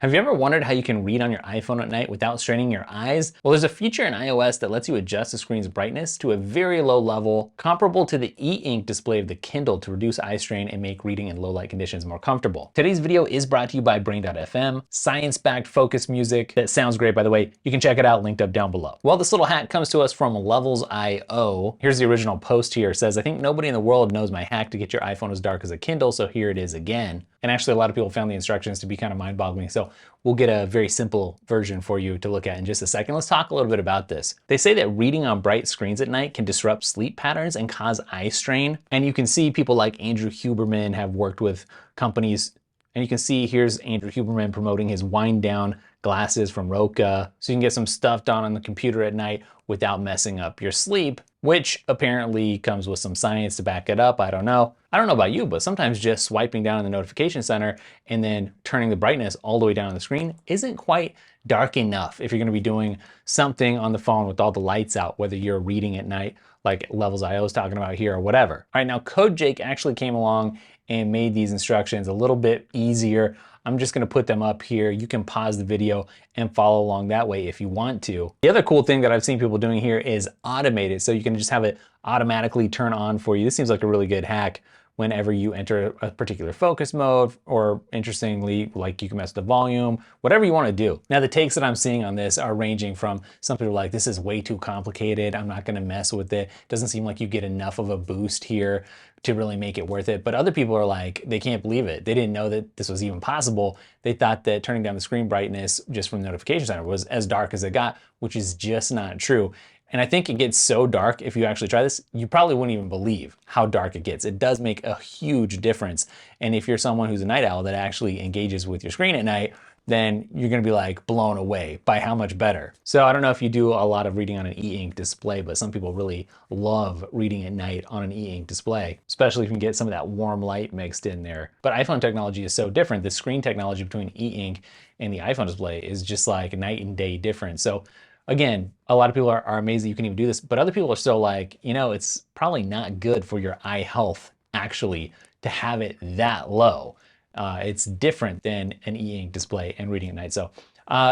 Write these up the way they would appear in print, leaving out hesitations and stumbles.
Have you ever wondered how you can read on your iPhone at night without straining your eyes? Well, there's a feature in iOS that lets you adjust the screen's brightness to a very low level, comparable to the e-ink display of the Kindle to reduce eye strain and make reading in low light conditions more comfortable. Today's video is brought to you by Brain.fm, science-backed focus music that sounds great, by the way. You can check it out, linked up down below. Well, this little hack comes to us from Levels.io. Here's the original post here. It says, I think nobody in the world knows my hack to get your iPhone as dark as a Kindle, so here it is again. And actually, a lot of people found the instructions to be kind of mind-boggling. So we'll get a very simple version for you to look at in just a second. Let's talk a little bit about this. They say that reading on bright screens at night can disrupt sleep patterns and cause eye strain. And you can see people like Andrew Huberman have worked with companies. And you can see here's Andrew Huberman promoting his wind down glasses from Roka. So you can get some stuff done on the computer at night without messing up your sleep, which apparently comes with some science to back it up. I don't know. I don't know about you, but sometimes just swiping down in the notification center and then turning the brightness all the way down on the screen isn't quite dark enough if you're gonna be doing something on the phone with all the lights out, whether you're reading at night like Levels.io is talking about here or whatever. All right, now CodeJake actually came along and made these instructions a little bit easier. I'm just gonna put them up here. You can pause the video and follow along that way if you want to. The other cool thing that I've seen people doing here is automate it. So you can just have it automatically turn on for you. This seems like a really good hack whenever you enter a particular focus mode, or interestingly, like you can mess the volume, whatever you want to do. Now, the takes that I'm seeing on this are ranging from some people are like, this is way too complicated, I'm not going to mess with it. Doesn't seem like you get enough of a boost here to really make it worth it. But other people are like, they can't believe it. They didn't know that this was even possible. They thought that turning down the screen brightness just from the notification center was as dark as it got, which is just not true. And I think it gets so dark, if you actually try this, you probably wouldn't even believe how dark it gets. It does make a huge difference. And if you're someone who's a night owl that actually engages with your screen at night, then you're gonna be like blown away by how much better. So I don't know if you do a lot of reading on an e-ink display, but some people really love reading at night on an e-ink display, especially if you can get some of that warm light mixed in there. But iPhone technology is so different. The screen technology between e-ink and the iPhone display is just like night and day different. So again, a lot of people are amazed that you can even do this, but other people are still like, you know, it's probably not good for your eye health actually to have it that low. It's different than an e-ink display and reading at night. So,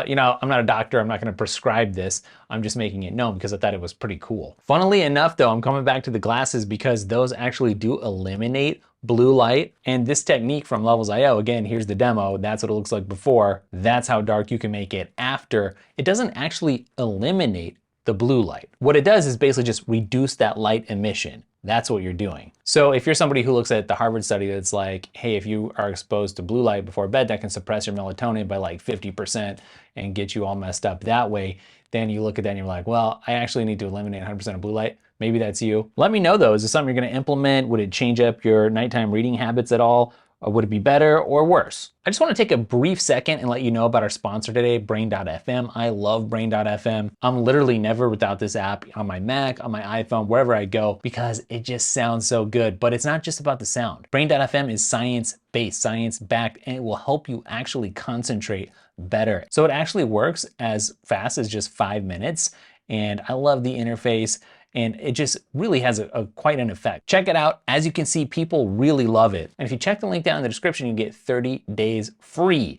you know, I'm not a doctor. I'm not going to prescribe this. I'm just making it known because I thought it was pretty cool. Funnily enough, though, I'm coming back to the glasses because those actually do eliminate blue light. And this technique from Levels.io, again, here's the demo. That's what it looks like before. That's how dark you can make it after. It doesn't actually eliminate the blue light. What it does is basically just reduce that light emission. That's what you're doing. So if you're somebody who looks at the Harvard study that's like, hey, if you are exposed to blue light before bed, that can suppress your melatonin by like 50% and get you all messed up that way, then you look at that and you're like, well, I actually need to eliminate 100% of blue light. Maybe that's you. Let me know though, is this something you're gonna implement? Would it change up your nighttime reading habits at all? Or would it be better or worse? I just want to take a brief second and let you know about our sponsor today, Brain.fm. I love Brain.fm. I'm literally never without this app on my Mac, on my iPhone, wherever I go, because it just sounds so good. But it's not just about the sound. Brain.fm is science-based, science-backed, and it will help you actually concentrate better. So it actually works as fast as just 5 minutes. And I love the interface. And it just really has quite an effect. Check it out. As you can see, people really love it. And if you check the link down in the description, you get 30 days free.